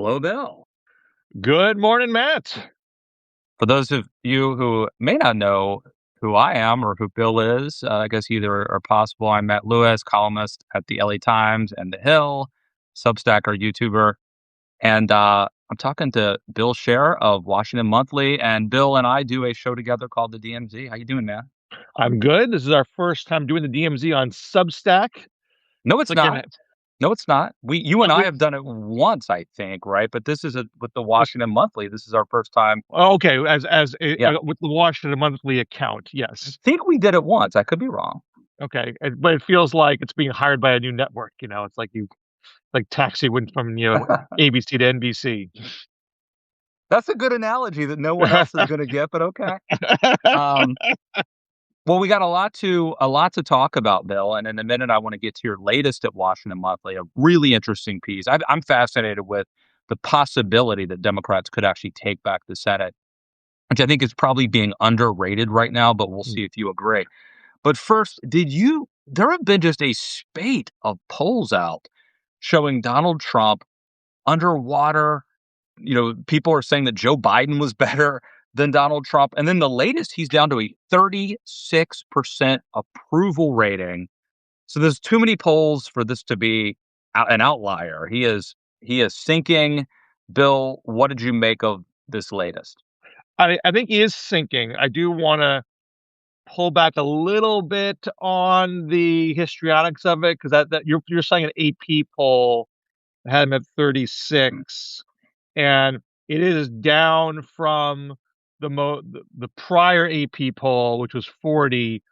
Hello, Bill. Good morning, Matt. For those of you who may not know who I am or who Bill is, I guess either are possible. I'm Matt Lewis, columnist at the LA Times and The Hill, Substack or YouTuber. And I'm talking to Bill Scher of Washington Monthly. And Bill and I do a show together called the DMZ. How you doing, man? I'm good. This is our first time doing the DMZ on Substack. No, It's it's like not. No, it's not. You and I we have done it once, I think, right? But this is with the Washington Monthly. This is our first time. okay, Yeah. with the Washington Monthly account, I yes. think we did it once. I could be wrong. Okay, but it feels like it's being hired by a new network. It's like Taxi went from ABC to NBC. That's a good analogy that no one else is gonna get, but okay. Um, well, we got a lot to talk about, Bill, and in a minute, I wanna get to your latest at Washington Monthly, a really interesting piece. I'm fascinated with the possibility that Democrats could actually take back the Senate, which I think is probably being underrated right now, but we'll see if you agree. But first, there have been just a spate of polls out showing Donald Trump underwater. People are saying that Joe Biden was better than Donald Trump. And then the latest, he's down to a 36% approval rating. So there's too many polls for this to be an outlier. He is sinking. Bill, what did you make of this latest? I think he is sinking. I do want to pull back a little bit on the histrionics of it because that you're saying an AP poll had him at 36, and it is down from the prior AP poll, which was 40,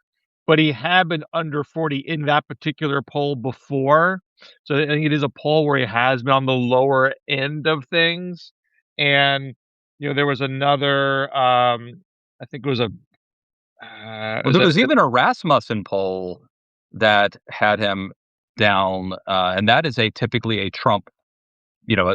but he had been under 40 in that particular poll before. So I think it is a poll where he has been on the lower end of things. And there was another I think it was a Well, is there that was even a Rasmussen poll that had him down, and that is typically a Trump,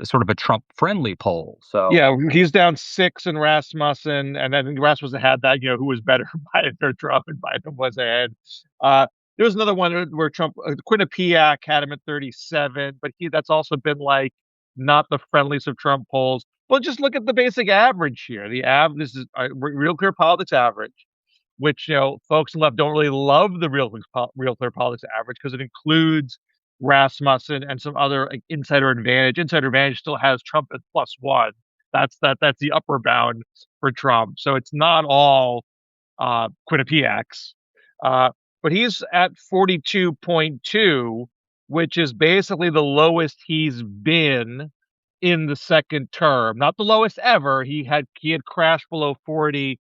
sort of a Trump friendly poll. So yeah, he's down 6 in Rasmussen, and I think Rasmussen had that, who was better, Biden or Trump, and Biden was ahead. There was another one where Trump, Quinnipiac had him at 37, but that's also been like not the friendliest of Trump polls. But just look at the basic average here. This is a Real Clear Politics average, which folks on the left don't really love the Real Clear Politics average because it includes Rasmussen and some other like Insider Advantage. Insider Advantage still has Trump at +1. That's the upper bound for Trump. So it's not all Quinnipiacs. Uh, but he's at 42.2, which is basically the lowest he's been in the second term. Not the lowest ever. He had crashed below 40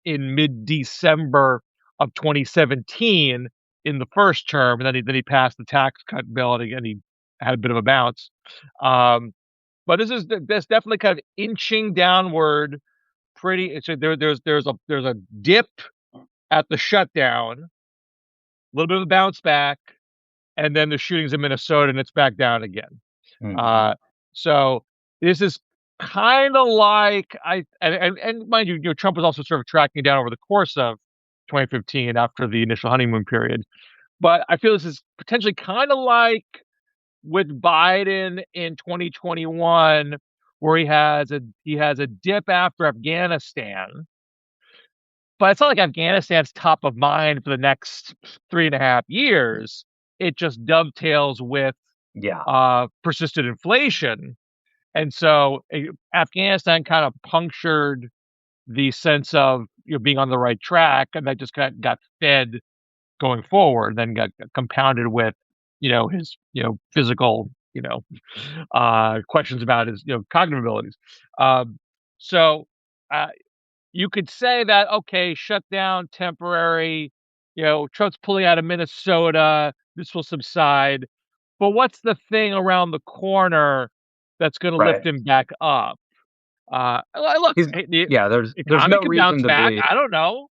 in mid-December of 2017 in the first term, and then he passed the tax cut bill, and again he had a bit of a bounce. Um, but this definitely kind of inching downward. There's a dip at the shutdown, a little bit of a bounce back, and then the shootings in Minnesota, and it's back down again. mhm. Uh, so this is kind of like and mind you, Trump was also sort of tracking down over the course of 2015 after the initial honeymoon period. But I feel this is potentially kind of like with Biden in 2021, where he has a dip after Afghanistan, but it's not like Afghanistan's top of mind for the next 3.5 years. It just dovetails with Yeah. persistent inflation. And so Afghanistan kind of punctured the sense of being on the right track, and that just got fed going forward, then got compounded with his physical questions about his cognitive abilities. So uh, you could say that, okay, shut down, temporary. Trump's pulling out of Minnesota. This will subside. But what's the thing around the corner that's going to lift Right. him back up? Look, He's the Yeah, there's economy no could bounce reason to back. believe I don't know,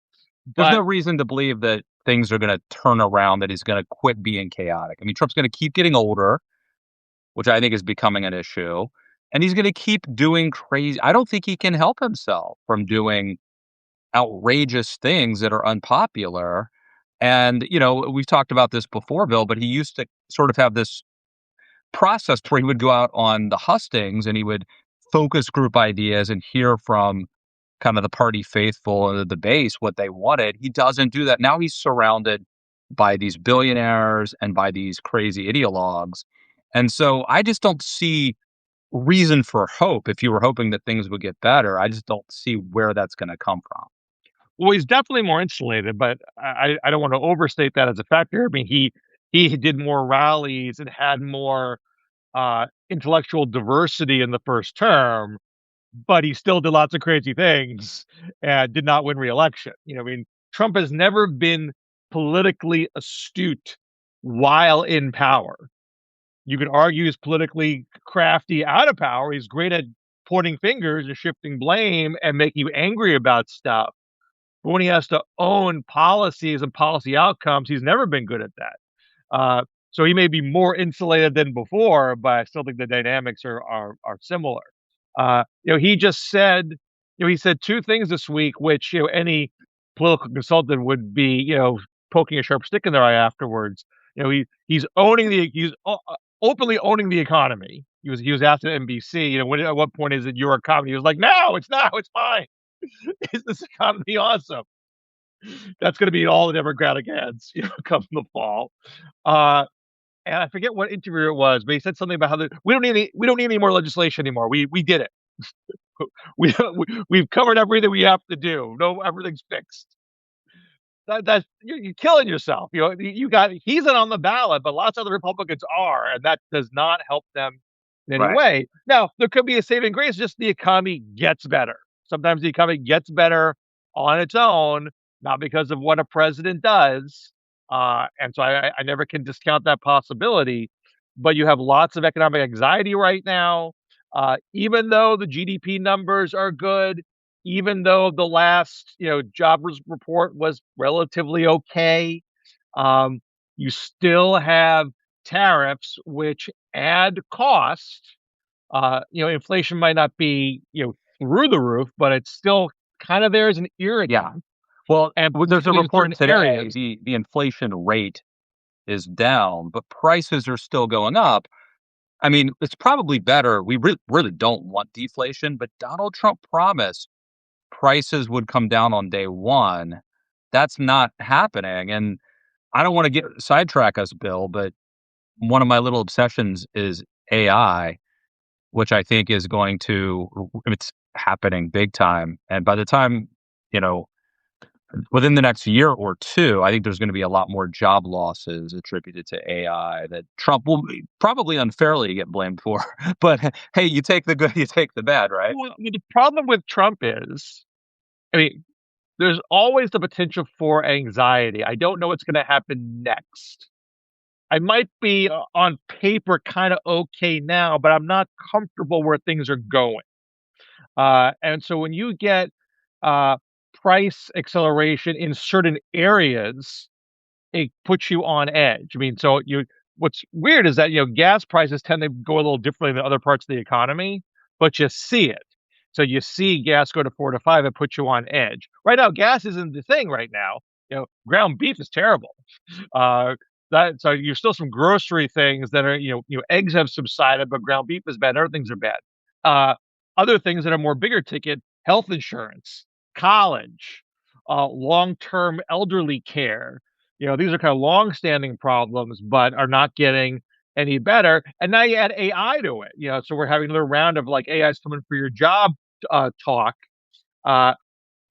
there's no but reason to believe that things are gonna turn around, that he's gonna quit being chaotic. I mean, Trump's gonna keep getting older, which I think is becoming an issue, and he's gonna keep doing crazy. I don't think he can help himself from doing outrageous things that are unpopular. And, we've talked about this before, Bill, but he used to sort of have this process where he would go out on the hustings and he would focus group ideas and hear from kind of the party faithful and the base what they wanted. He doesn't do that. Now he's surrounded by these billionaires and by these crazy ideologues. And so I just don't see reason for hope. If you were hoping that things would get better, I just don't see where that's going to come from. Well, he's definitely more insulated, but I don't want to overstate that as a factor. I mean, he did more rallies and had more intellectual diversity in the first term, but he still did lots of crazy things and did not win re-election. I mean, Trump has never been politically astute while in power. You could argue he's politically crafty out of power. He's great at pointing fingers and shifting blame and making you angry about stuff. But when he has to own policies and policy outcomes, he's never been good at that. So he may be more insulated than before, but I still think the dynamics are similar. He just said, he said two things this week, which any political consultant would be, poking a sharp stick in their eye afterwards. He's openly owning the economy. He was asked at NBC, at what point is it your economy? He was like, no, it's not. It's fine. Is this economy awesome? That's going to be all the Democratic ads, come the fall. And I forget what interview it was, but he said something about how we don't need any more legislation anymore. We did it. We've covered everything we have to do. No, everything's fixed. That's you're killing yourself. He's not on the ballot, but lots of other Republicans are, and that does not help them in any Right. way. Now, there could be a saving grace, just the economy gets better. Sometimes the economy gets better on its own, not because of what a president does. And so I never can discount that possibility. But you have lots of economic anxiety right now. Even though the GDP numbers are good, even though the last job report was relatively okay, you still have tariffs which add cost. Inflation might not be through the roof, but it's still kind of there as an Yeah. irritant. Well, And there's a particularly in report certain today. areas. The inflation rate is down, but prices are still going up. I mean, it's probably better. We really don't want deflation, but Donald Trump promised prices would come down on day one. That's not happening. And I don't want to get sidetrack us, Bill, but one of my little obsessions is AI, which I think is going to, it's happening big time. And by the time, you know, within the next year or two, I think there's going to be a lot more job losses attributed to AI that Trump will probably unfairly get blamed for. But hey, you take the good, you take the bad, right? Well, I mean, the problem with Trump is, I mean, there's always the potential for anxiety. I don't know what's going to happen next. I might be on paper kind of okay now, but I'm not comfortable where things are going. And so when you get uh, price acceleration in certain areas, it puts you on edge. I mean, what's weird is that, gas prices tend to go a little differently than other parts of the economy, but you see it. So you see gas go to 4 to 5, it puts you on edge. Right now, gas isn't the thing right now. Ground beef is terrible. So you're still some grocery things that are, eggs have subsided, but ground beef is bad. Other things are bad. Uh, Other things that are more bigger ticket, health insurance, college, long-term elderly care. These are kind of long-standing problems, but are not getting any better. And now you add AI to it. So we're having another round of like AI's coming for your job talk, uh,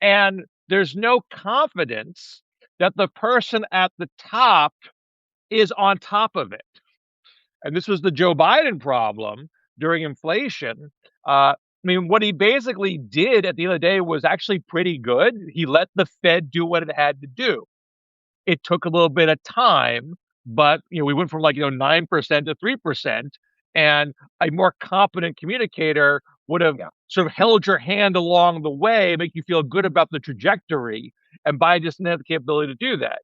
and there's no confidence that the person at the top is on top of it. And this was the Joe Biden problem during inflation. I mean, what he basically did at the end of the day was actually pretty good. He let the Fed do what it had to do. It took a little bit of time, but we went from 9% to 3%, and a more competent communicator would have Yeah. sort of held your hand along the way, make you feel good about the trajectory, and Biden just didn't have the capability to do that.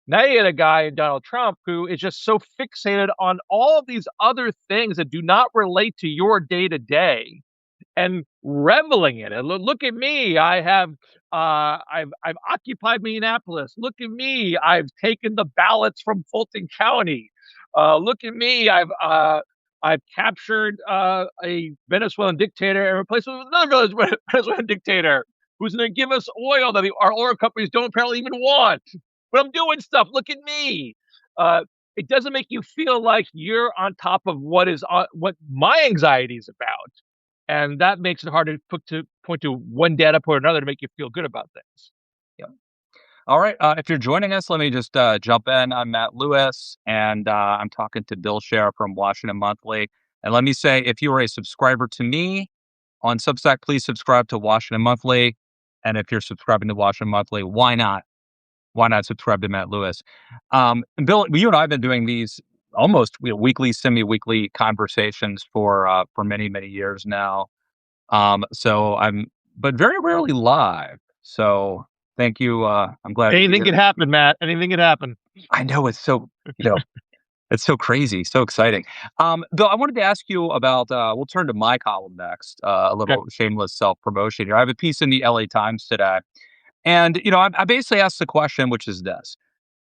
Now you had a guy in Donald Trump who is just so fixated on all of these other things that do not relate to your day to day and reveling in it. Look at me. I've occupied Minneapolis. Look at me. I've taken the ballots from Fulton County. Look at me. I've captured a Venezuelan dictator and replaced him with another Venezuelan dictator who's going to give us oil that our oil companies don't apparently even want. But I'm doing stuff. Look at me. It doesn't make you feel like you're on top of what my anxiety is about, and that makes it hard to point to one data point or another to make you feel good about things. Yeah. All right. If you're joining us, let me just jump in. I'm Matt Lewis, and I'm talking to Bill Scher from Washington Monthly. And let me say, if you are a subscriber to me on Substack, please subscribe to Washington Monthly. And if you're subscribing to Washington Monthly, why not? Why not subscribe to Matt Lewis? And Bill, you and I have been doing these almost weekly, semi-weekly conversations for many, many years now. But very rarely live. So thank you. I'm glad that Anything you're. could happen, Matt. Anything could happen. I know it's so it's so crazy, so exciting. Bill, I wanted to ask you about. We'll turn to my column next. A Okay. little shameless self promotion here. I have a piece in the LA Times today, and I basically asked the question, which is this: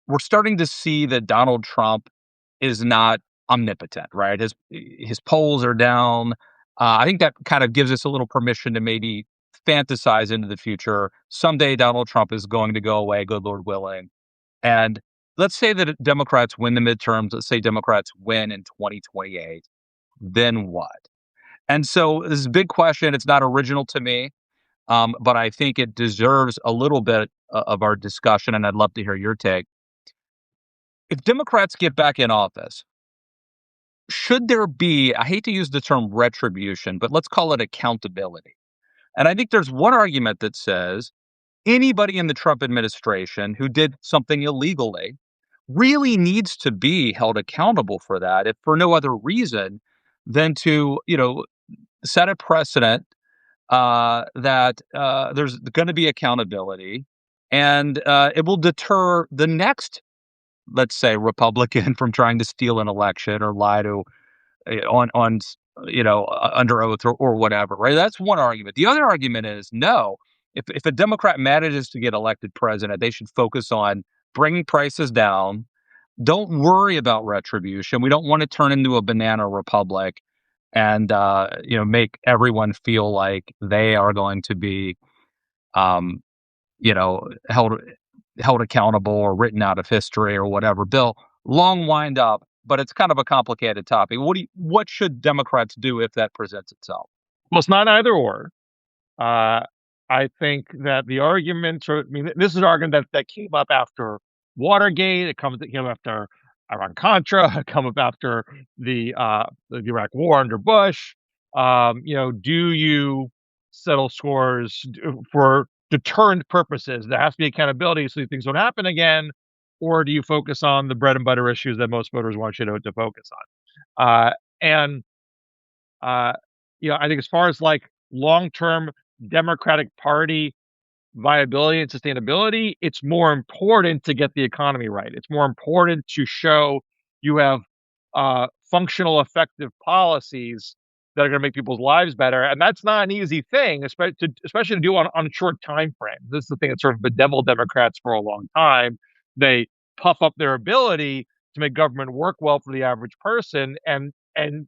we're starting to see that Donald Trump is not omnipotent, right? His polls are down. I think that kind of gives us a little permission to maybe fantasize into the future. Someday Donald Trump is going to go away, good Lord willing. And let's say that Democrats win the midterms. Let's say Democrats win in 2028. Then what? And so this is a big question. It's not original to me, but I think it deserves a little bit of our discussion, and I'd love to hear your take. If Democrats get back in office, should there be, I hate to use the term retribution, but let's call it accountability. And I think there's one argument that says anybody in the Trump administration who did something illegally really needs to be held accountable for that, if for no other reason than to, set a precedent that there's going to be accountability, and it will deter the next, let's say, Republican from trying to steal an election or lie to on under oath or whatever, right? That's one argument. The other argument is no. If a Democrat manages to get elected president, they should focus on bringing prices down. Don't worry about retribution. We don't want to turn into a banana republic and make everyone feel like they are going to be um, held accountable or written out of history or whatever. Bill, long wind up, but it's kind of a complicated topic. What should Democrats do if that presents itself? Well, it's not either or. Uh, I think that the arguments are, I mean, this is an argument that came up after Watergate. It came after Iran-Contra. It came up after the Iraq War under Bush. Do you settle scores for deterrent purposes? There has to be accountability so these things don't happen again. Or do you focus on the bread and butter issues that most voters want you to focus on? And I think as far as like long-term Democratic Party viability and sustainability, it's more important to get the economy right. It's more important to show you have functional, effective policies that are going to make people's lives better. And that's not an easy thing, especially to do on a short time frame. This is the thing that sort of bedeviled Democrats for a long time. They puff up their ability to make government work well for the average person, and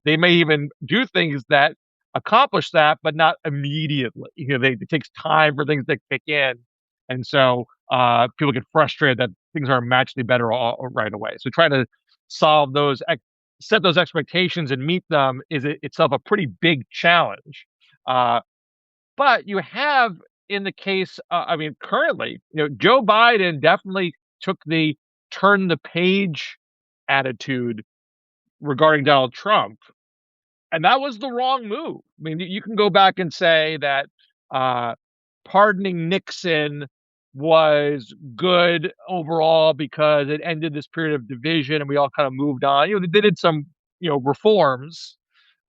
they may even do things that accomplish that, but not immediately. It takes time for things to kick in, and so people get frustrated that things aren't magically better right away. So trying to solve set those expectations and meet them is itself a pretty big challenge. But you have in the case, currently, Joe Biden definitely took the turn the page attitude regarding Donald Trump, and that was the wrong move. I mean, you can go back and say that pardoning Nixon was good overall because it ended this period of division and we all kind of moved on. They did some, reforms,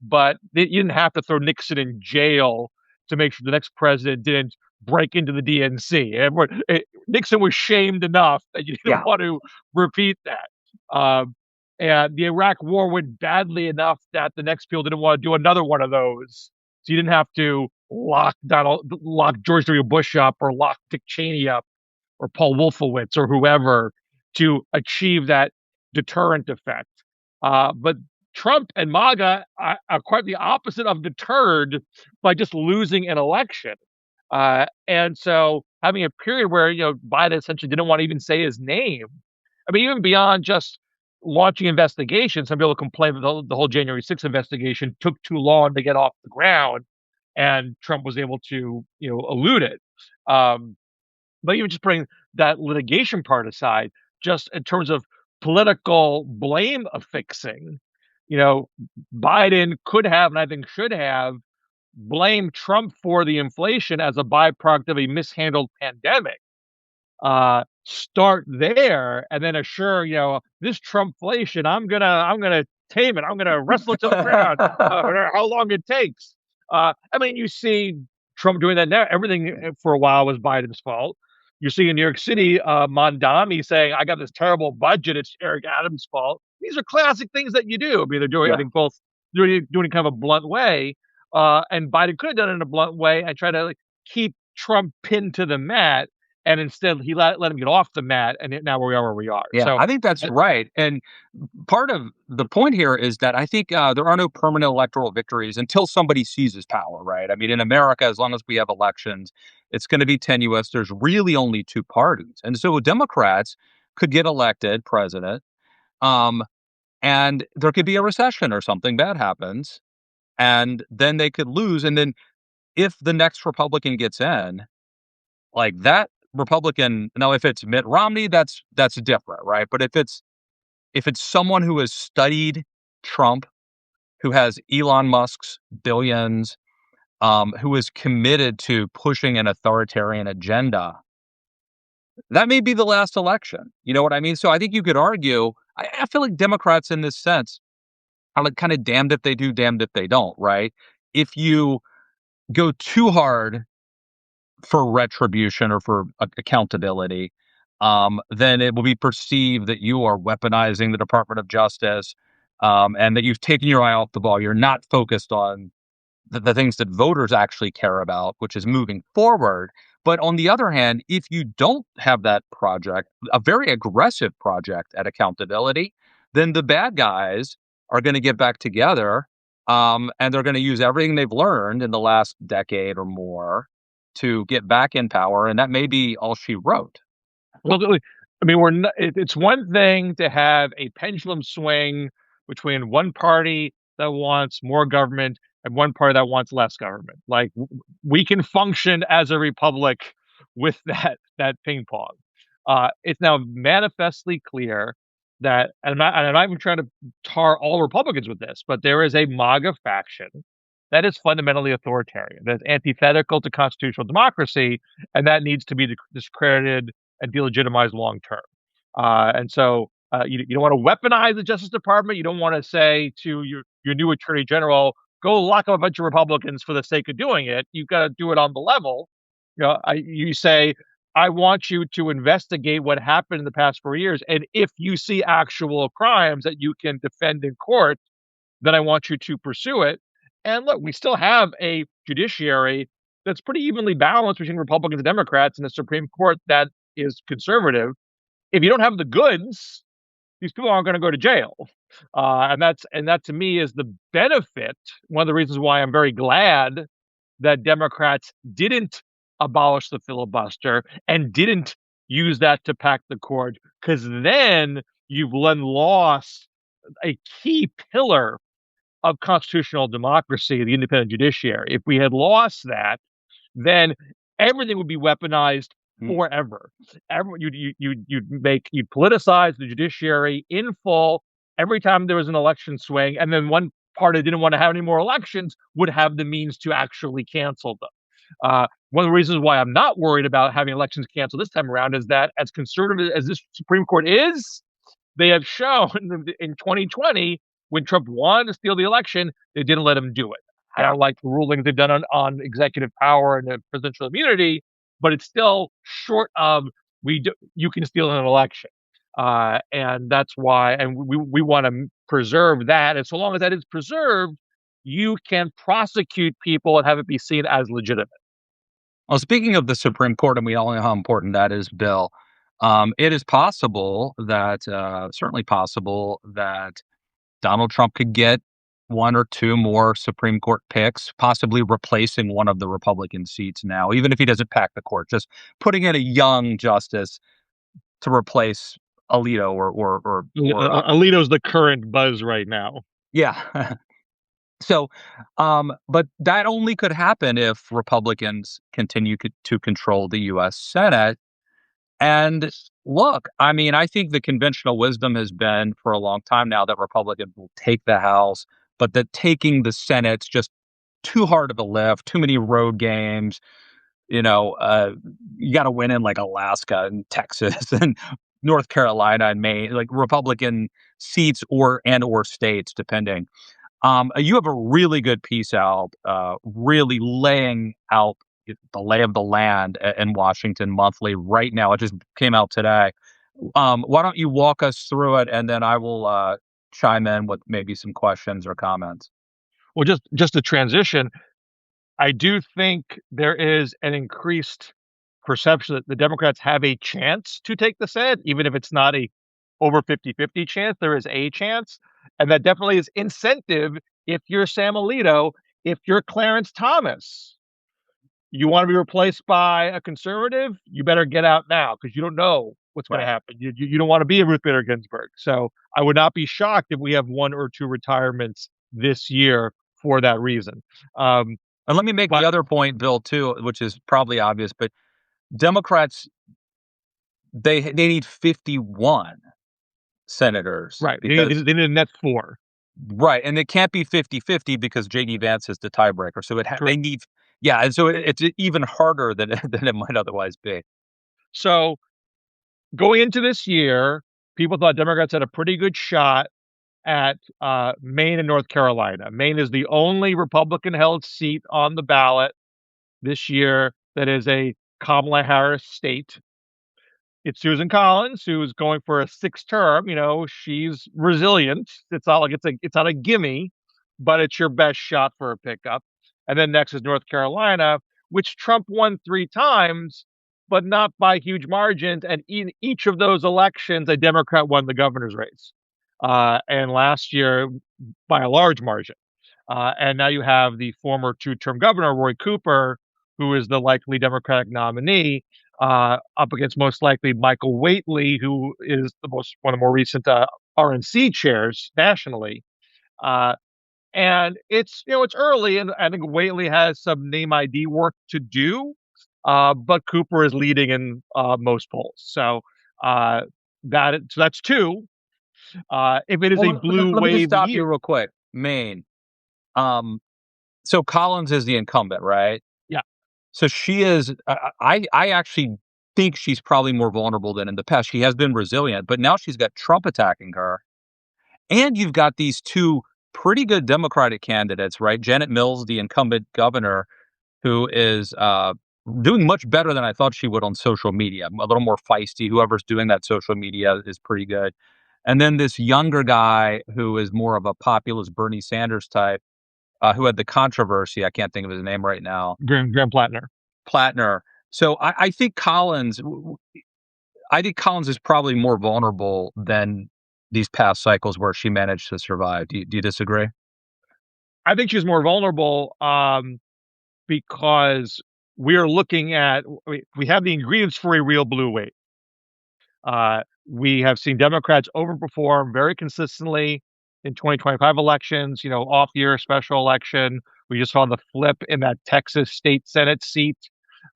but you didn't have to throw Nixon in jail to make sure the next president didn't break into the DNC. Nixon was shamed enough that you didn't want to repeat that. And the Iraq War went badly enough that the next people didn't want to do another one of those. So you didn't have to lock George W. Bush up or lock Dick Cheney up or Paul Wolfowitz or whoever to achieve that deterrent effect. But Trump and MAGA are quite the opposite of deterred by just losing an election. And so having a period where, Biden essentially didn't want to even say his name. I mean, even beyond just launching investigations, some people complain that the whole January 6th investigation took too long to get off the ground, and Trump was able to, elude it. Um, but even just putting that litigation part aside, just in terms of political blame affixing, you know, Biden could have, and I think should have, blamed Trump for the inflation as a byproduct of a mishandled pandemic. Start there and then assure, this Trumpflation, I'm gonna tame it. I'm gonna wrestle it to the ground, how long it takes. I mean, you see Trump doing that now. Everything for a while was Biden's fault. You see in New York City, Mondami saying, "I got this terrible budget. It's Eric Adams' fault." These are classic things that you do. I mean, they're doing, I Yeah. think, both doing it kind of a blunt way, and Biden could have done it in a blunt way and try to keep Trump pinned to the mat, and instead he let him get off the mat, and now we are where we are. Yeah, So, I think that's uh, right. And part of the point here is that I think there are no permanent electoral victories until somebody seizes power, right? I mean, in America, as long as we have elections, it's going to be tenuous. There's really only two parties. And so Democrats could get elected president, um, and there could be a recession or something bad happens, and then they could lose. And then if the next Republican gets in, like that Republican, now if it's Mitt Romney, that's different, right? But if it's someone who has studied Trump, who has Elon Musk's billions, who is committed to pushing an authoritarian agenda, that may be the last election. You know what I mean? So I think you could argue, I feel like Democrats in this sense are like kind of damned if they do, damned if they don't, right? If you go too hard for retribution or for accountability, then it will be perceived that you are weaponizing the Department of Justice, and that you've taken your eye off the ball. You're not focused on the things that voters actually care about, which is moving forward. But on the other hand, if you don't have that project, a very aggressive project at accountability, then the bad guys are going to get back together, and they're going to use everything they've learned in the last decade or more to get back in power. And that may be all she wrote. well, I mean, it's one thing to have a pendulum swing between one party that wants more government and one party that wants less government. Like, we can function as a republic with that ping pong. It's now manifestly clear that, and I'm not even trying to tar all Republicans with this, but there is a MAGA faction that is fundamentally authoritarian, that's antithetical to constitutional democracy, and that needs to be discredited and delegitimized long term. And so you don't want to weaponize the Justice Department. You don't want to say to your new Attorney General, "Go lock up a bunch of Republicans for the sake of doing it." You've got to do it on the level. You say, "I want you to investigate what happened in the past 4 years, and if you see actual crimes that you can defend in court, then I want you to pursue it." And look, we still have a judiciary that's pretty evenly balanced between Republicans and Democrats, and a Supreme Court that is conservative. If you don't have the goods, these people aren't going to go to jail, and that to me is the benefit. One of the reasons why I'm very glad that Democrats didn't abolish the filibuster and didn't use that to pack the court, because then you've then lost a key pillar of constitutional democracy, the independent judiciary. If we had lost that, then everything would be weaponized Mm. forever. You'd politicize the judiciary in full every time there was an election swing, and then one party that didn't want to have any more elections would have the means to actually cancel them. One of the reasons why I'm not worried about having elections canceled this time around is that, as conservative as this Supreme Court is, they have shown in 2020, when Trump wanted to steal the election, they didn't let him do it. I don't like the rulings they've done on executive power and presidential immunity, but it's still short of you can steal an election. And that's why, and we want to preserve that. And so long as that is preserved, you can prosecute people and have it be seen as legitimate. Well, speaking of the Supreme Court, and we all know how important that is, Bill, it is possible that, certainly possible that Donald Trump could get one or two more Supreme Court picks, possibly replacing one of the Republican seats now, even if he doesn't pack the court, just putting in a young justice to replace Alito Alito's the current buzz right now. yeah. So, but that only could happen if Republicans continue to control the U.S. Senate. And look, I mean, I think the conventional wisdom has been for a long time now that Republicans will take the House, but that taking the Senate's just too hard of a lift, too many road games. You know, you got to win in like Alaska and Texas and North Carolina and Maine, like Republican seats or states, depending. You have a really good piece out, really laying out the lay of the land in Washington Monthly right now. It just came out today. Why don't you walk us through it, and then I will chime in with maybe some questions or comments. Well, just to transition, I do think there is an increased perception that the Democrats have a chance to take the Senate, even if it's not a over 50-50 chance, there is a chance. And that definitely is incentive if you're Sam Alito, if you're Clarence Thomas. You want to be replaced by a conservative, you better get out now because you don't know what's going to Right. happen. You don't want to be a Ruth Bader Ginsburg. So I would not be shocked if we have one or two retirements this year for that reason. And let me make the But other point, Bill, too, which is probably obvious, but Democrats, they need 51 senators right, because they need a net four. right, and it can't be 50-50 because JD Vance is the tiebreaker. So they Correct. need yeah, and so it's even harder than than it might otherwise be. So going into this year, people thought Democrats had a pretty good shot at Maine and North Carolina. Maine is the only Republican held seat on the ballot this year that is a Kamala Harris state. It's Susan Collins who's going for a sixth term. You know, she's resilient. It's not like it's not a gimme, but it's your best shot for a pickup. And then next is North Carolina, which Trump won 3 times, but not by huge margins. And in each of those elections, a Democrat won the governor's race. And last year by a large margin. And now you have the former two-term governor, Roy Cooper, who is the likely Democratic nominee, up against most likely Michael Whately, who is one of the more recent RNC chairs nationally. Uh, and it's early, and I think Whately has some name ID work to do, but Cooper is leading in most polls. So that's two. If it is a Well, blue let me just wave stop year, you real quick. Maine. Um, so Collins is the incumbent, right? yeah, So she is. I actually think she's probably more vulnerable than in the past. She has been resilient, but now she's got Trump attacking her, and you've got these two pretty good Democratic candidates, right? Janet Mills, the incumbent governor, who is doing much better than I thought she would on social media. A little more feisty. Whoever's doing that social media is pretty good. And then this younger guy who is more of a populist Bernie Sanders type, who had the controversy. I can't think of his name right now. Graham Plattner. Plattner. So I think Collins is probably more vulnerable than these past cycles where she managed to survive. Do you disagree? I think she's more vulnerable because we're looking at we have the ingredients for a real blue wave. We have seen Democrats overperform very consistently in 2025 elections, off year special election. We just saw the flip in that Texas state Senate seat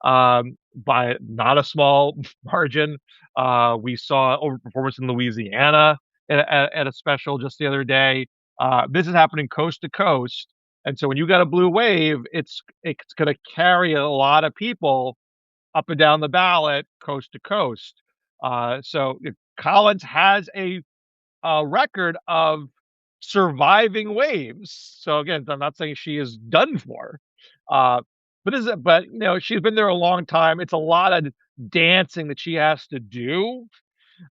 by not a small margin. We saw overperformance in Louisiana at a special just the other day. This is happening coast to coast. And so when you got a blue wave, it's going to carry a lot of people up and down the ballot, coast to coast. So Collins has a record of surviving waves. So again, I'm not saying she is done for, but she's been there a long time. It's a lot of dancing that she has to do,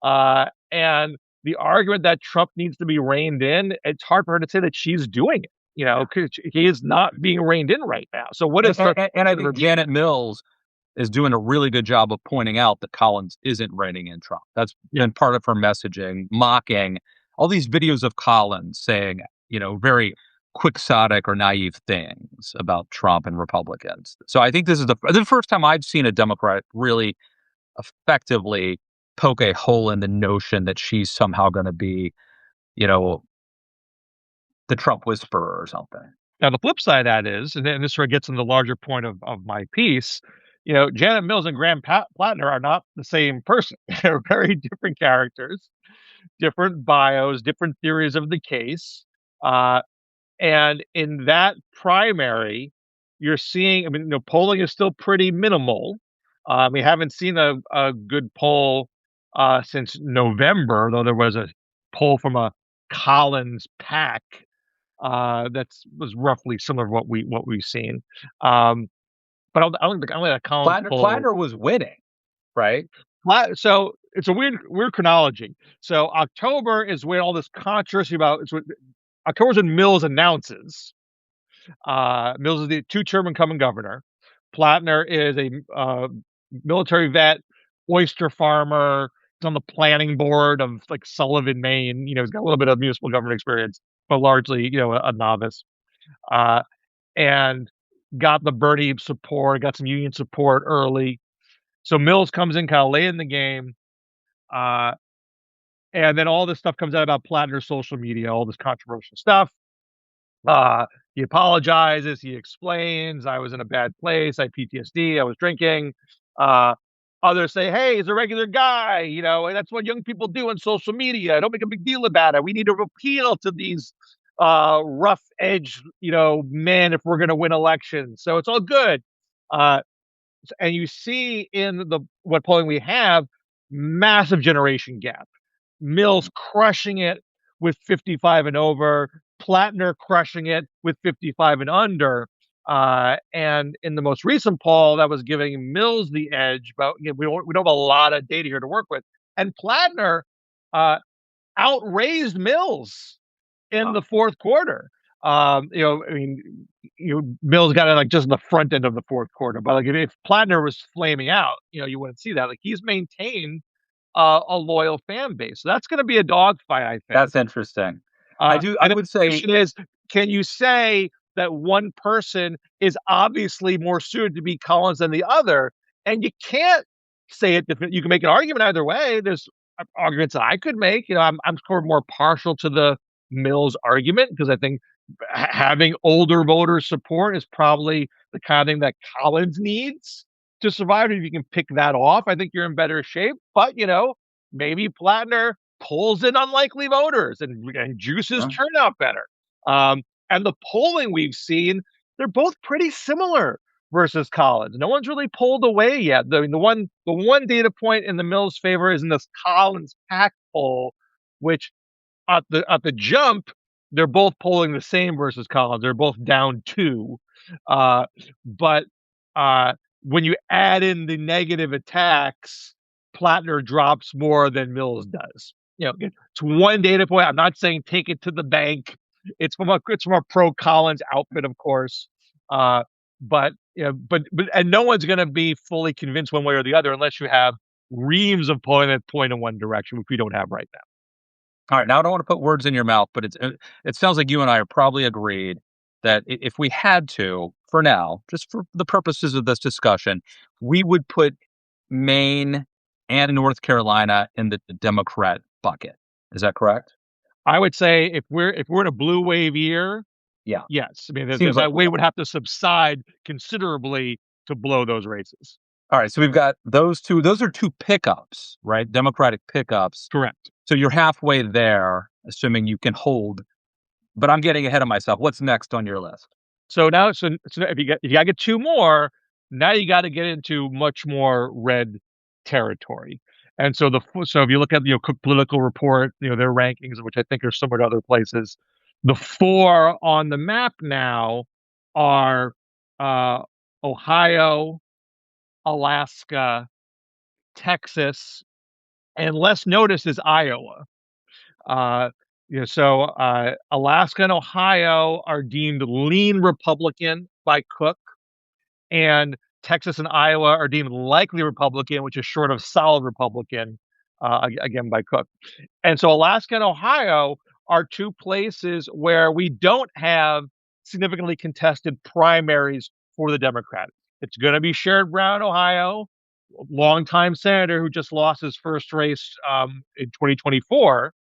and the argument that Trump needs to be reined in. It's hard for her to say that she's doing it. Because he is not being reined in right now. So what is and I think Janet Mills is doing a really good job of pointing out that Collins isn't reining in Trump. That's been part of her messaging, mocking all these videos of Collins saying, very quixotic or naive things about Trump and Republicans. So I think this is the first time I've seen a Democrat really effectively poke a hole in the notion that she's somehow going to be, you know, the Trump whisperer or something. Now, the flip side of that is, and this sort of gets into the larger point of my piece, Janet Mills and Graham Plattner are not the same person. They're very different characters, different bios, different theories of the case. Uh, and in that primary, you're seeing, I mean, polling is still pretty minimal. We haven't seen a good poll since November, though there was a poll from a Collins pack that was roughly similar to what we've seen. But I don't think that Collins poll. Plattner was winning, right? So it's a weird chronology. So October is when all this controversy about October's when Mills announces. Mills is the two-term incumbent governor. Plattner is a military vet, oyster farmer. He's on the planning board of like Sullivan, Maine. He's got a little bit of municipal government experience, but largely, a novice. And got the Bernie support, got some union support early. So Mills comes in kind of late in the game. And then all this stuff comes out about Plattner's social media, all this controversial stuff. He apologizes. He explains, I was in a bad place. I had PTSD. I was drinking. Others say, hey, he's a regular guy. And that's what young people do on social media. Don't make a big deal about it. We need to appeal to these rough edge, men if we're going to win elections. So it's all good. And you see in what polling we have, massive generation gap. Mills crushing it with 55 and over, Plattner crushing it with 55 and under. And in the most recent poll, that was giving Mills the edge, but we don't have a lot of data here to work with. And Plattner outraised Mills in the fourth quarter. Mills got it like just the front end of the fourth quarter, but like if Plattner was flaming out, you wouldn't see that. Like he's maintained a loyal fan base. So that's going to be a dogfight, I think. That's interesting. I would say, is, can you say that one person is obviously more suited to be Collins than the other? And you can't say it. You can make an argument either way. There's arguments that I could make. I'm sort of more partial to the Mills argument because I think having older voter support is probably the kind of thing that Collins needs to survive. If you can pick that off, I think you're in better shape. But, maybe Plattner pulls in unlikely voters and juices turnout better. And the polling we've seen, they're both pretty similar versus Collins. No one's really pulled away yet. I mean, the one data point in the Mills' favor is in this Collins pack poll, which at the jump, they're both polling the same versus Collins. They're both down 2. But when you add in the negative attacks, Plattner drops more than Mills does. It's one data point. I'm not saying take it to the bank. It's from a pro Collins outfit, of course. But no one's going to be fully convinced one way or the other unless you have reams of polling that point in one direction, which we don't have right now. All right. Now, I don't want to put words in your mouth, but it sounds like you and I are probably agreed that if we had to, for now, just for the purposes of this discussion, we would put Maine and North Carolina in the Democrat bucket. Is that correct? I would say if we're in a blue wave year, yeah, yes. I mean, that wave would have to subside considerably to blow those races. All right. So we've got those two. Those are 2 pickups, right? Democratic pickups. Correct. So you're halfway there, assuming you can hold. But I'm getting ahead of myself. What's next on your list? So now, so if you got to get 2 more, now you got to get into much more red territory. And so if you look at Cook Political Report, their rankings, which I think are similar to other places, the 4 on the map now are Ohio, Alaska, Texas, and less noticed is Iowa. So Alaska and Ohio are deemed lean Republican by Cook, and Texas and Iowa are deemed likely Republican, which is short of solid Republican again by Cook. And so Alaska and Ohio are two places where we don't have significantly contested primaries for the Democrats. It's going to be Sherrod Brown, Ohio, longtime senator who just lost his first race in 2024,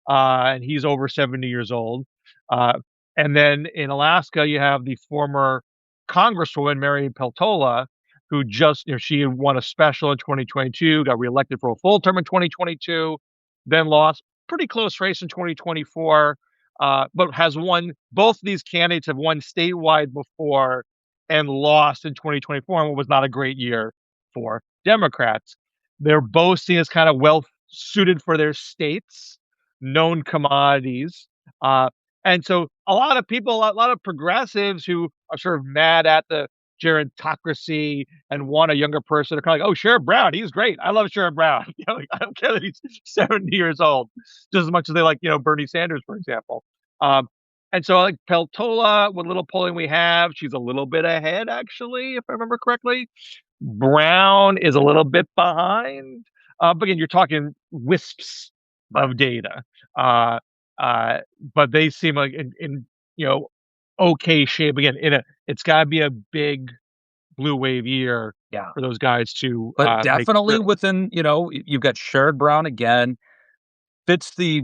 and he's over 70 years old. Uh, and then in Alaska, you have the former Congresswoman Mary Peltola, who just, she won a special in 2022, got reelected for a full term in 2022, then lost pretty close race in 2024, but has won. Both these candidates have won statewide before and lost in 2024, and what was not a great year for Democrats. They're both seen as kind of well suited for their states, known commodities. Uh, and so a lot of people, a lot of progressives who are sort of mad at the gerontocracy and want a younger person are kind of like, oh, Sherrod Brown, he's great. I love Sherrod Brown. Like, I don't care that he's 70 years old, just as much as they like, Bernie Sanders, for example. Um, and so like Peltola, what little polling we have, she's a little bit ahead, actually, if I remember correctly. Brown is a little bit behind. But again, you're talking wisps of data. Uh, but they seem like in okay shape. Again, it's got to be a big blue wave year Yeah. for those guys to But make definitely through. within, you've got Sherrod Brown again, fits the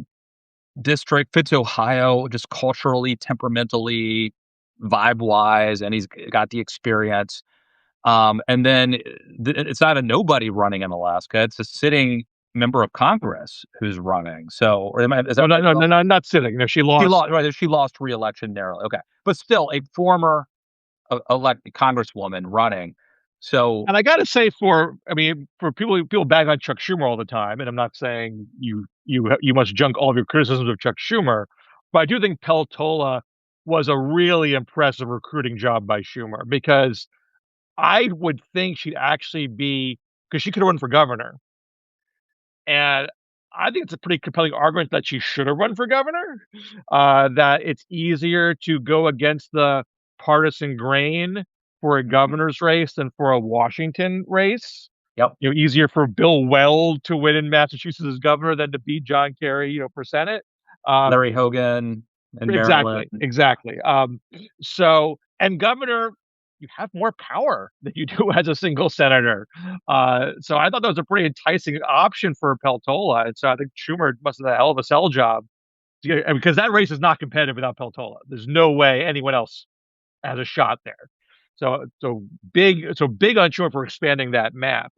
district, fits Ohio, just culturally, temperamentally, vibe-wise, and he's got the experience. And then it's not a nobody running in Alaska; it's a sitting member of Congress who's running. So, or is No, that no, right? no, no, no, not sitting. No, she She lost. lost, right? She lost re-election narrowly. Okay, but still a former elected congresswoman running. So, And I got to say, I mean, for people bag on Chuck Schumer all the time, and I'm not saying you must junk all of your criticisms of Chuck Schumer, but I do think Peltola was a really impressive recruiting job by Schumer, because I would think she'd actually be, because she could have run for governor. And I think it's a pretty compelling argument that she should have run for governor, that it's easier to go against the partisan grain for a governor's race than for a Washington race. yep, Easier for Bill Weld to win in Massachusetts as governor than to beat John Kerry, for Senate. Um, Larry Hogan in Maryland. Exactly, exactly. And governor, you have more power than you do as a single senator. So I thought that was a pretty enticing option for Peltola. And so I think Schumer must have done a hell of a sell job because that race is not competitive without Peltola. There's no way anyone else has a shot there. So big on Schumer for expanding that map.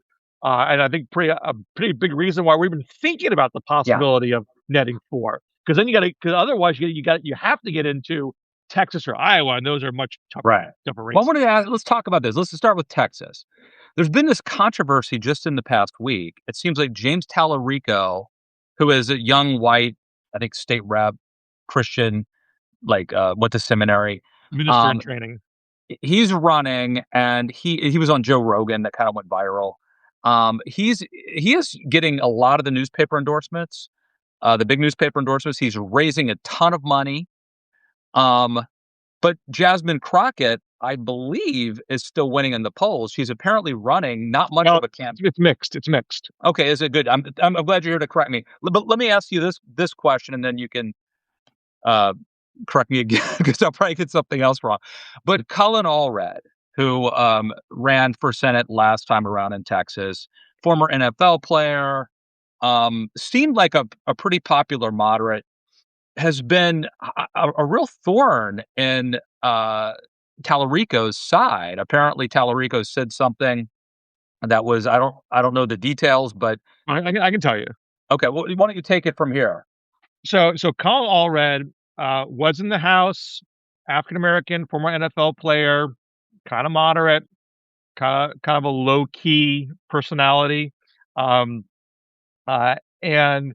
And I think a pretty big reason why we've been thinking about the Yeah, possibility of netting four, because then because otherwise you have to get into Texas or Iowa, and those are much right. tougher Well, I races. wanted to ask, let's talk about this. Let's start with Texas. There's been this controversy just in the past week. It seems like James Tallarico, who is a young white, I think state rep, Christian, like went to seminary. Minister in Um, training. he's running, and he was on Joe Rogan, that kind of went viral. He is getting a lot of the newspaper endorsements, the big newspaper endorsements. He's raising a ton of money. Um, but Jasmine Crockett, I believe, is still winning in the polls. She's apparently running not much Well, of a camp. it's mixed. It's mixed. Okay, is it good? I'm glad you're here to correct me. But let me ask you this question, and then you can uh, correct me again, because I'll probably get something else wrong. But Cullen Allred, who ran for Senate last time around in Texas, former NFL player, seemed like a pretty popular moderate, has been a real thorn in Tallarico's side. Apparently, Tallarico said something that was, I don't know the details, but I can tell you. okay. Well, why don't you take it from here? So Colin Allred was in the House, African American, former NFL player, kind of moderate, kind of a low key personality, um, and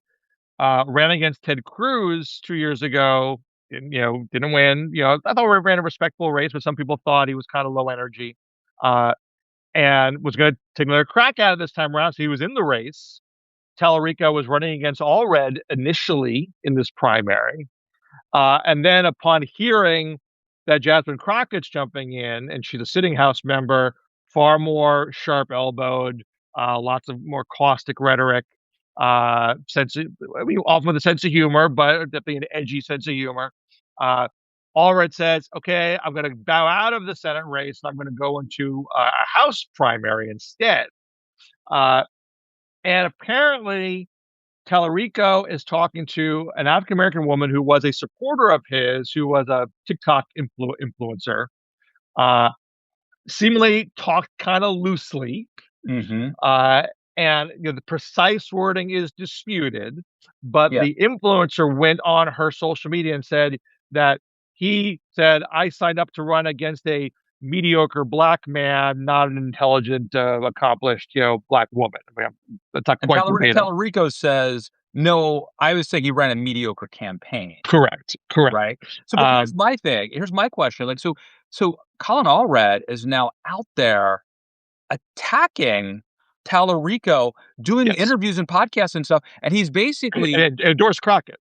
ran against Ted Cruz 2 years ago. Didn't win. I thought we ran a respectable race, but some people thought he was kind of low energy, uh, and was going to take another crack at it this time around. So he was in the race. Tallarico was running against Allred initially in this primary. And then upon hearing that Jasmine Crockett's jumping in, and she's a sitting House member, far more sharp elbowed, lots of more caustic rhetoric, Often with a sense of humor, but definitely an edgy sense of humor. Uh, Allred says, "Okay, I'm going to bow out of the Senate race, and I'm going to go into a House primary instead." Uh, and apparently, Tallarico is talking to an African American woman who was a supporter of his, who was a TikTok influencer. Uh, Seemingly talked kind of loosely, Mhm. uh, and the precise wording is disputed, but Yeah. the influencer went on her social media and said that he said, "I signed up to run against a mediocre black man, not an intelligent, accomplished, black woman." I mean, that's not And quite verbatim. Tallarico says, "No, I was saying he ran a mediocre campaign." Correct. Correct. Right? So, but here's Um, my thing, here's my question, like, so Colin Allred is now out there attacking Tallarico, doing yes, interviews and podcasts and stuff, and he's basically and endorse Crockett.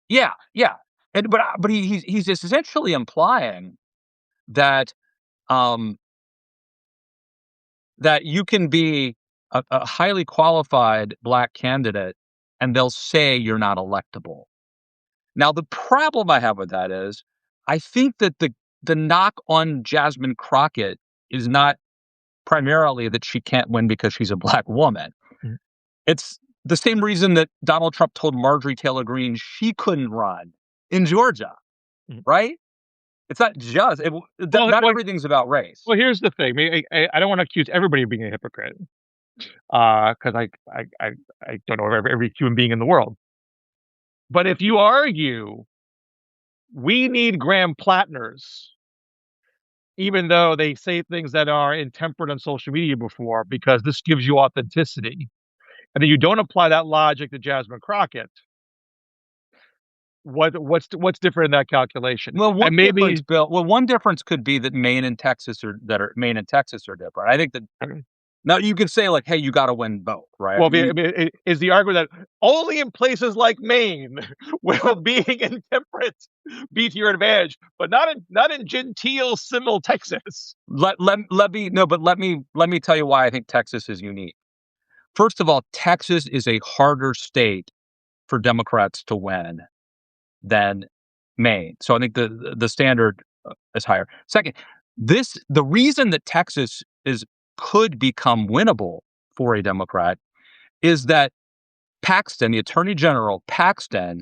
yeah, yeah, and but he's just essentially implying that, um, that you can be a highly qualified black candidate, and they'll say you're not electable. Now, the problem I have with that is, I think that the knock on Jasmine Crockett is not primarily that she can't win because she's a black woman. Mhm, It's the same reason that Donald Trump told Marjorie Taylor Greene she couldn't run in Georgia, mhm. right? It's not just Well, not well, everything's about race. well, here's the thing. I mean, I don't want to accuse everybody of being a hypocrite, because I don't know every human being in the world. But if you argue we need Graham Plattners, even though they say things that are intemperate on social media before, because this gives you authenticity, and then you don't apply that logic to Jasmine Crockett, what's different in that calculation? Well, one And difference, maybe Bill. Well, one difference could be that Maine and Texas are different. I think that now you could say like, hey, you got to win both, right? well, I mean, is the argument that only in places like Maine will being intemperate be to your advantage, but not in genteel, civil Texas. Let me no, but let me tell you why I think Texas is unique. First of all, Texas is a harder state for Democrats to win than Maine. So I think the standard is higher. Second, the reason that Texas is could become winnable for a Democrat is that Paxton, the Attorney General Paxton,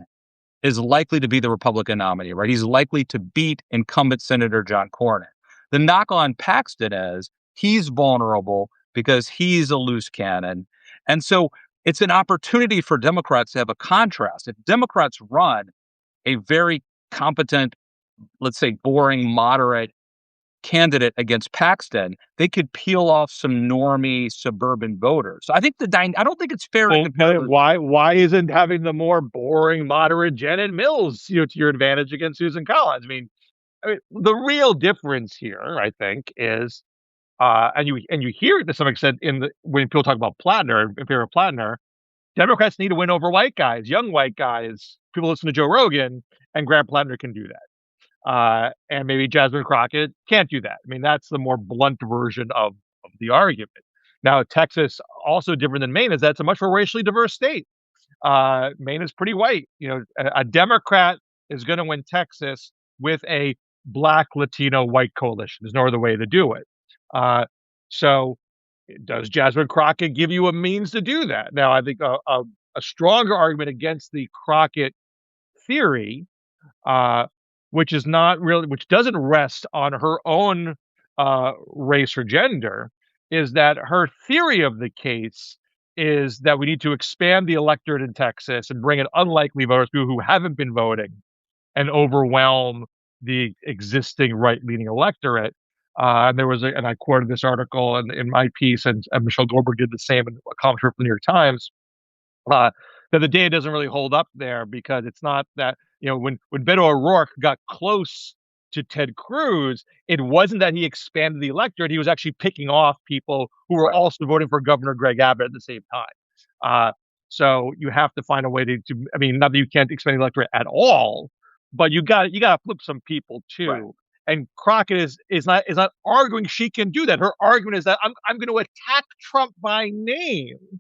is likely to be the Republican nominee, right? He's likely to beat incumbent Senator John Cornyn. The knock on Paxton is he's vulnerable because he's a loose cannon. And so it's an opportunity for Democrats to have a contrast. If Democrats run a very competent, let's say boring, moderate candidate against Paxton, they could peel off some normie suburban voters. So I think I don't think it's fair to Well, compare those. why isn't having the more boring, moderate Janet Mills, to your advantage against Susan Collins? I mean, the real difference here, I think, is, and you hear it to some extent when people talk about Plattner, in favor of Plattner, Democrats need to win over white guys, young white guys. People listen to Joe Rogan, and Graham Plattner can do that. And maybe Jasmine Crockett can't do that. I mean, that's the more blunt version of the argument. Now, Texas, also different than Maine, is that it's a much more racially diverse state. Maine is pretty white. A Democrat is going to win Texas with a black, Latino, white coalition. There's no other way to do it. So, does Jasmine Crockett give you a means to do that? Now, I think a stronger argument against the Crockett theory, uh, which doesn't rest on her own race or gender, is that her theory of the case is that we need to expand the electorate in Texas and bring in unlikely voters, people who haven't been voting, and overwhelm the existing right-leaning electorate. And and I quoted this article in my piece, and Michelle Goldberg did the same in a column for the New York Times, uh, that the data doesn't really hold up there, because it's not that, when Beto O'Rourke got close to Ted Cruz, it wasn't that he expanded the electorate. He was actually picking off people who were Right. also voting for Governor Greg Abbott at the same time. So you have to find a way to I mean, not that you can't expand the electorate at all, but you got to flip some people Right. too. And Crockett is not arguing she can do that. Her argument is that I'm going to attack Trump by name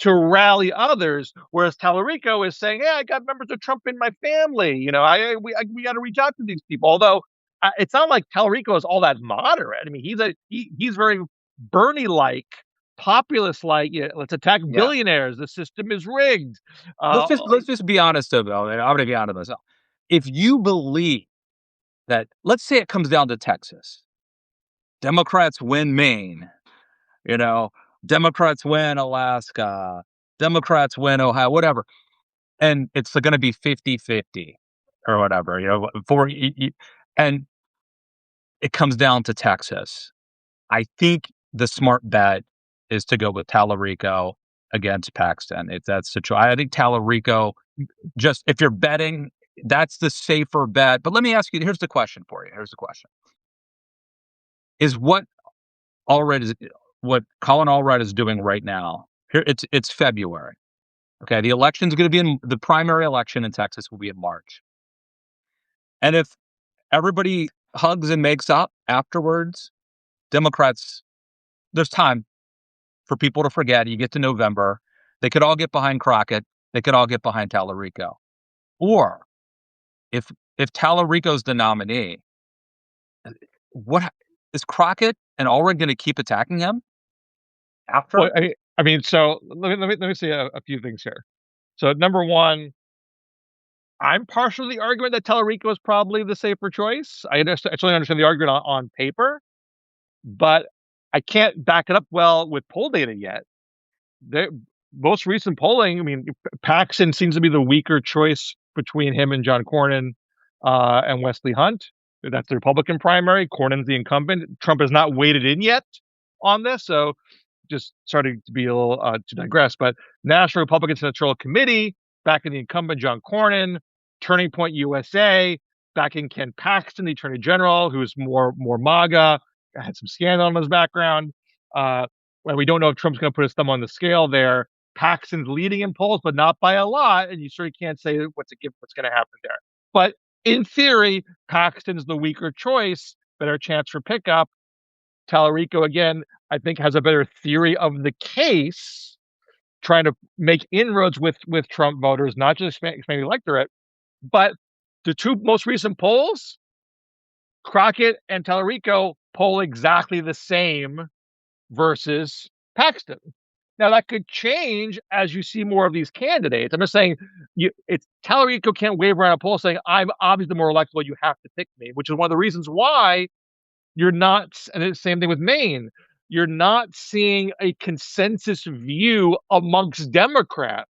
to rally others, whereas Tallarico is saying, "Yeah, I got members of Trump in my family. We got to reach out to these people." Although it's not like Tallarico is all that moderate. I mean, he's very Bernie-like, populist-like. Yeah, let's attack Yeah. billionaires. The system is rigged. Let's Uh, just let's just be honest though, Bill. And I'm going to be honest with myself. If you believe that, let's say it comes down to Texas, Democrats win Maine, you know, Democrats win Alaska, Democrats win Ohio, whatever, and it's going to be 50-50 or whatever, and it comes down to Texas. I think the smart bet is to go with Tallarico against Paxton. If that's the choice, I think Tallarico. Just if you're betting, that's the safer bet. But let me ask you. Here's the question for you. Here's the question: Is what Colin Allred is doing right now? Here, it's February. Okay, the election's going to be the primary election in Texas will be in March. And if everybody hugs and makes up afterwards, Democrats, there's time for people to forget. You get to November, they could all get behind Crockett. They could all get behind Tallarico. Or if Tallarico's the nominee, what is Crockett and Allred going to keep attacking him well, after? I mean, so let me say a few things here. So number one, I'm partial to the argument that Tallarico is probably the safer choice. I certainly understand the argument on paper, but I can't back it up well with poll data yet. The most recent polling, I mean, Paxton seems to be the weaker choice between him and John Cornyn and Wesley Hunt. That's the Republican primary. Cornyn's the incumbent. Trump has not weighted in yet on this, so just starting to be a little to digress. But National Republican Senatorial Committee backing the incumbent John Cornyn, Turning Point USA backing Ken Paxton, the Attorney General, who is more MAGA, had some scandal in his background. And we don't know if Trump's going to put his thumb on the scale there. Paxton's leading in polls, but not by a lot, and you sort of can't say what's going to happen there. But in theory, Paxton's the weaker choice, better chance for pickup. Tallarico, again, I think has a better theory of the case, trying to make inroads with Trump voters, not just expand the electorate. But the two most recent polls, Crockett and Tallarico poll exactly the same versus Paxton. Now that could change as you see more of these candidates. I'm just saying, it's Tallarico can't wave around a poll saying I'm obviously more electable. You have to pick me, which is one of the reasons why you're not. And it's the same thing with Maine. You're not seeing a consensus view amongst Democrat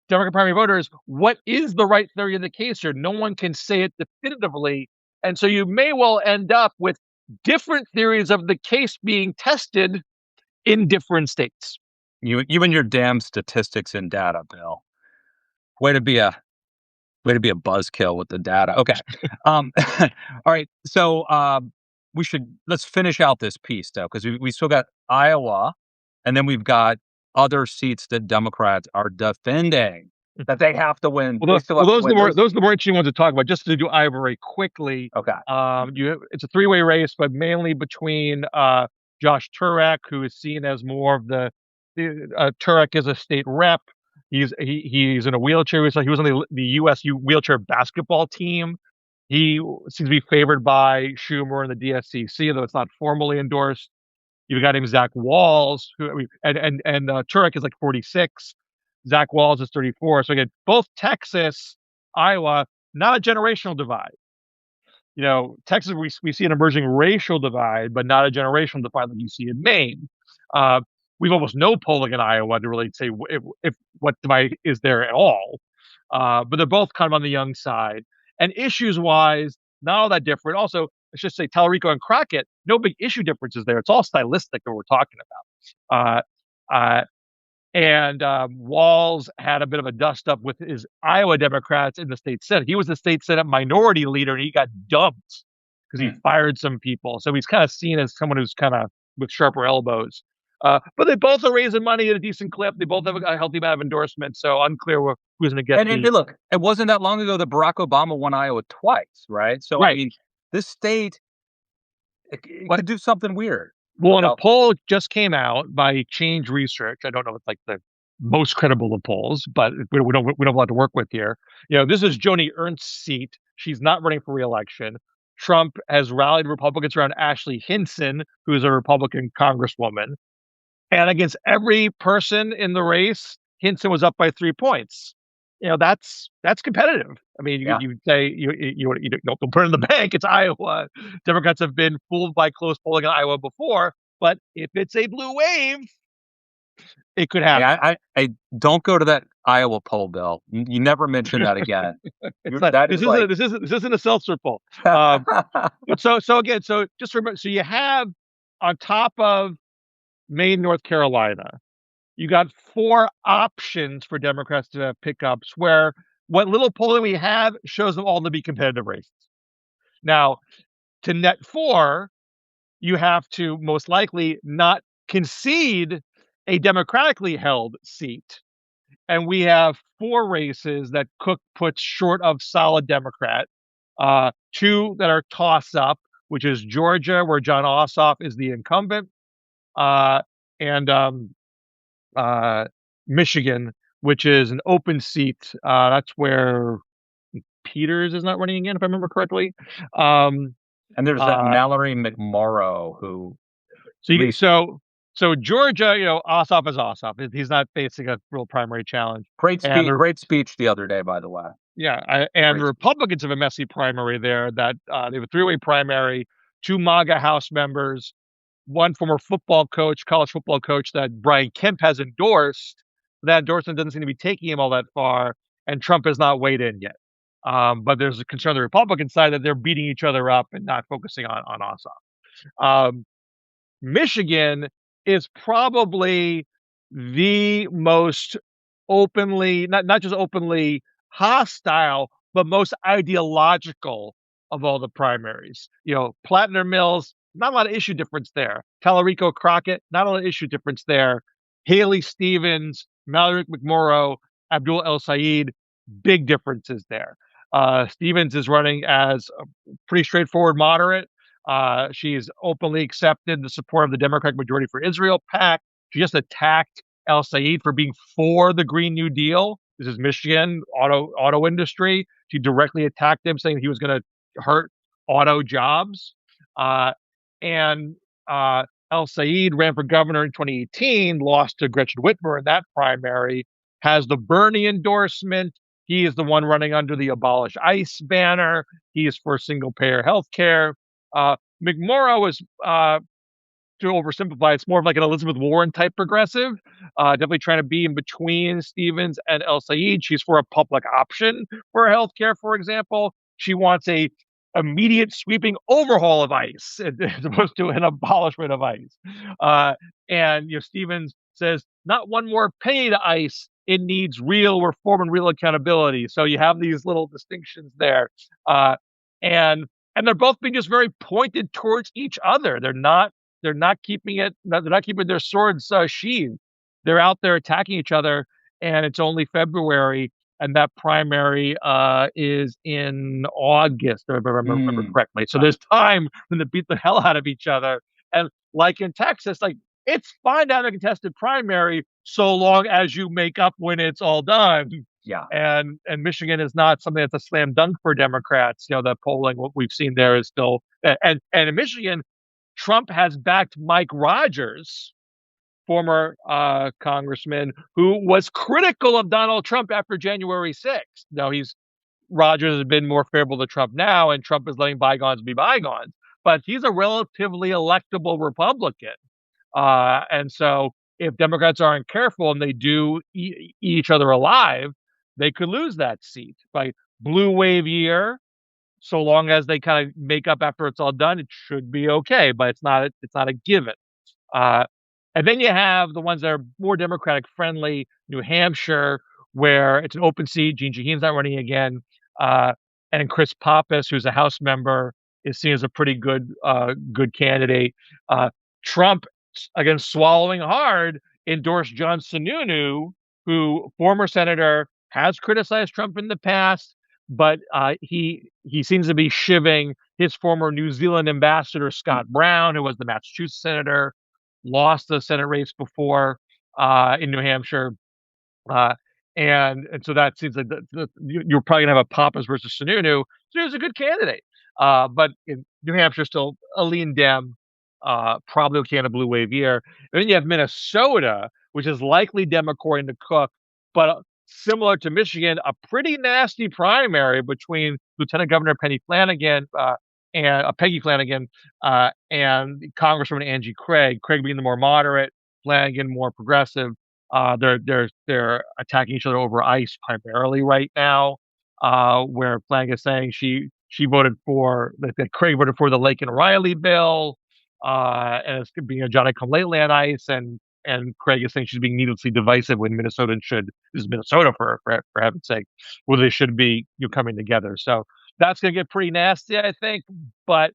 primary voters. What is the right theory of the case here? No one can say it definitively, and so you may well end up with different theories of the case being tested in different states. You and your damn statistics and data, Bill. Way to be a buzzkill with the data. Okay. All right. So let's finish out this piece though, because we still got Iowa, and then we've got other seats that Democrats are defending that they have to win. Those are the more interesting ones to talk about. Just to do Iowa very quickly. Okay. It's a three-way race, but mainly between Josh Turek, who is seen as more of the Turek is a state rep. He's in a wheelchair. So he was on the U.S. wheelchair basketball team. He seems to be favored by Schumer and the DSCC, though it's not formally endorsed. You've got him Zach Walz, and Turek is like 46. Zach Walz is 34. So again, both Texas, Iowa, not a generational divide. Texas, we see an emerging racial divide, but not a generational divide like you see in Maine. We've almost no polling in Iowa to really say if what divide is there at all. But they're both kind of on the young side. And issues-wise, not all that different. Also, I should say Tallarico and Crockett, no big issue differences there. It's all stylistic that we're talking about. And Walz had a bit of a dust-up with his Iowa Democrats in the state Senate. He was the state Senate minority leader, and he got dumped because he fired some people. So he's kind of seen as someone who's kind of with sharper elbows. But they both are raising money at a decent clip. They both have a healthy amount of endorsements, so unclear who's going to get. And look, it wasn't that long ago that Barack Obama won Iowa twice, right? So right. I mean, this state it could do something weird. Well, and a poll just came out by Change Research. I don't know, it's like the most credible of polls, but we don't have a lot to work with here. This is Joni Ernst's seat. She's not running for re-election. Trump has rallied Republicans around Ashley Hinson, who's a Republican congresswoman. And against every person in the race, Hinson was up by 3 points. That's competitive. I mean, Yeah. you say you don't put it in the bank. It's Iowa. Democrats have been fooled by close polling in Iowa before, but if it's a blue wave, it could Hey, happen. I don't go to that Iowa poll, Bill. You never mention that again. It's not. That This is isn't. like, This isn't a seltzer poll. Um, but so again, so just remember. So you have on top of Maine, North Carolina, you got four options for Democrats to have pickups. Where what little polling we have shows them all to be competitive races. Now, to net four, you have to most likely not concede a democratically held seat. And we have four races that Cook puts short of solid Democrat. Two that are toss up, which is Georgia, where John Ossoff is the incumbent, and Michigan, which is an open seat. That's where Peters is not running again, if I remember correctly. Um, and there's that uh, Mallory McMorrow who so at you, least so so Georgia, Ossoff is Ossoff. He's not facing a real primary challenge, and great speech the other day, by the way. and the Great. Republicans have a messy primary there. That they have a three-way primary, two MAGA House members, one former football coach, college football coach that Brian Kemp has endorsed. That endorsement doesn't seem to be taking him all that far, and Trump has not weighed in yet. But there's a concern on the Republican side that they're beating each other up and not focusing on Ossoff. Michigan is probably the most openly, not just openly hostile, but most ideological of all the primaries. Platinum Mills, not a lot of issue difference there. Tallarico Crockett, not a lot of issue difference there. Haley Stevens, Mallory McMorrow, Abdul El Sayed, big differences there. Stevens is running as a pretty straightforward moderate. She's openly accepted the support of the Democratic Majority for Israel PAC. She just attacked El Sayed for being for the Green New Deal. This is Michigan auto industry. She directly attacked him, saying he was going to hurt auto jobs. And El Sayed ran for governor in 2018, lost to Gretchen Whitmer in that primary, has the Bernie endorsement. He is the one running under the Abolish ICE banner. He is for single payer health care. McMorrow is, to oversimplify, it's more of like an Elizabeth Warren type progressive, definitely trying to be in between Stevens and El Sayed. She's for a public option for healthcare, for example. She wants a immediate sweeping overhaul of ICE as opposed to an abolishment of ICE. And Stevens says not one more penny to ICE. It needs real reform and real accountability. So you have these little distinctions there, and they're both being just very pointed towards each other. They're not keeping it. They're not keeping their swords sheathed. They're out there attacking each other, and it's only February, and that primary is in August, if I remember correctly. So there's time for them to beat the hell out of each other. And like in Texas, like it's fine to have a contested primary so long as you make up when it's all done. Yeah. And Michigan is not something that's a slam dunk for Democrats. The polling, what we've seen there is still, and in Michigan, Trump has backed Mike Rogers, former congressman, who was critical of Donald Trump after January 6th. Now Rogers has been more favorable to Trump now, and Trump is letting bygones be bygones. But he's a relatively electable Republican. And so if Democrats aren't careful and they do eat each other alive, they could lose that seat. By blue wave year, so long as they kind of make up after it's all done, it should be okay. But it's not a given. And then you have the ones that are more Democratic friendly, New Hampshire, where it's an open seat. Gene Shaheen's not running again. And Chris Pappas, who's a House member, is seen as a pretty good candidate. Trump, again, swallowing hard, endorsed John Sununu, who, former senator, has criticized Trump in the past, but he seems to be shivving his former New Zealand ambassador, Scott Brown, who was the Massachusetts senator, lost the Senate race before in New Hampshire. Uh, and so that seems like you're probably gonna have a Pappas versus Sununu. Sununu's a good candidate, but in New Hampshire, still a lean Dem, probably a can of blue wave year. And then you have Minnesota, which is likely Dem according to Cook, but similar to Michigan, a pretty nasty primary between Lieutenant Governor Penny Flanagan and Peggy Flanagan and Congresswoman Angie Craig. Craig being the more moderate, Flanagan more progressive. They're attacking each other over ice primarily right now. Where Flanagan is saying she voted for that Craig voted for the Lake and Riley bill, and it's being a Johnny come lately on ice, and Craig is saying she's being needlessly divisive when Minnesota should this is Minnesota for heaven's sake, where they should be coming together. So that's gonna get pretty nasty, I think. But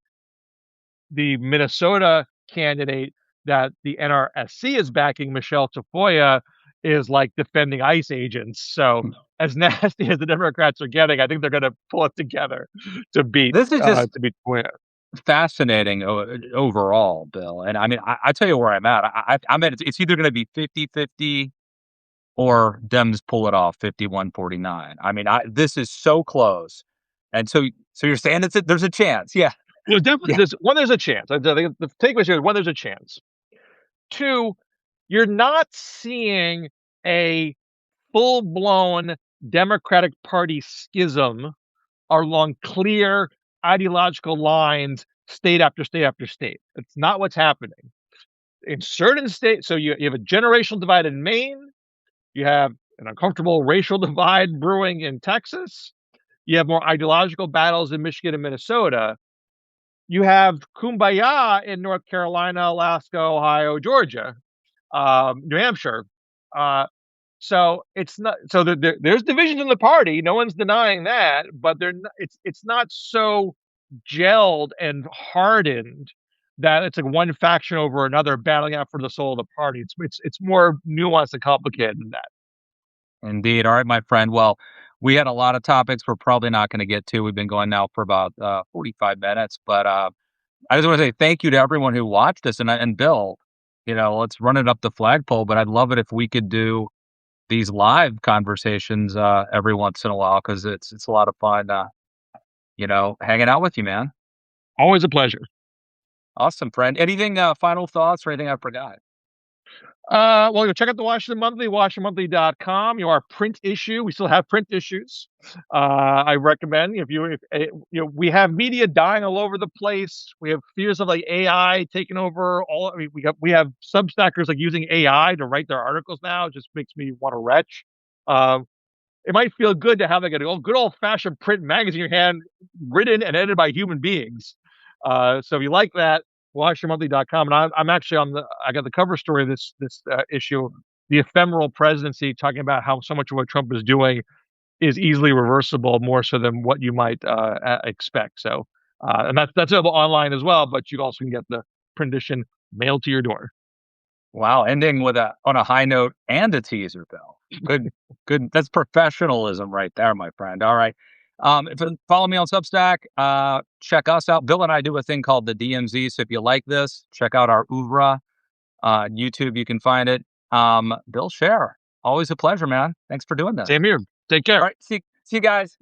the Minnesota candidate that the NRSC is backing, Michelle Tafoya, is like defending ICE agents. So as nasty as the Democrats are getting, I think they're going to pull it together to beat This is just Tafoya. fascinating overall, Bill. And I mean, I tell you where I'm at. I'm at it's either going to be 50-50 or Dems pull it off 51-49. I mean, this is so close. And so you're saying there's a chance. Yeah. Definitely, Yeah. there's a chance. I think the takeaway here is one, there's a chance. Two, you're not seeing a full blown Democratic Party schism along clear ideological lines, state after state after state. It's not what's happening. In certain states, so you have a generational divide in Maine, you have an uncomfortable racial divide brewing in Texas, you have more ideological battles in Michigan and Minnesota. You have kumbaya in North Carolina, Alaska, Ohio, Georgia, New Hampshire. So it's not so there's divisions in the party. No one's denying that, but they're not, it's not so gelled and hardened that it's like one faction over another battling out for the soul of the party. It's more nuanced and complicated than that. Indeed. All right, my friend. Well, we had a lot of topics we're probably not going to get to. We've been going now for about 45 minutes, but I just want to say thank you to everyone who watched us. And Bill, let's run it up the flagpole. But I'd love it if we could do these live conversations every once in a while because it's a lot of fun. Hanging out with you, man. Always a pleasure. Awesome, friend. Anything final thoughts or anything I forgot? Well, you'll check out the Washington Monthly, WashingtonMonthly.com. Our print issue. We still have print issues. I recommend if we have media dying all over the place. We have fears of like AI taking over all. I mean, we have Substackers like using AI to write their articles now. It just makes me want to retch. It might feel good to have like a good old fashioned print magazine in your hand, written and edited by human beings. So if you like that, WashingtonMonthly.com. And I'm actually I got the cover story of this issue, the ephemeral presidency, talking about how so much of what Trump is doing is easily reversible, more so than what you might expect. So, and that's available online as well, but you also can get the print edition mailed to your door. Wow, ending on a high note and a teaser, Bill. Good. That's professionalism right there, my friend. All right. Follow me on Substack. Check us out. Bill and I do a thing called the DMZ. So if you like this, check out our oeuvre. YouTube, you can find it. Bill Scher, always a pleasure, man. Thanks for doing this. Same here. Take care. All right. See you guys.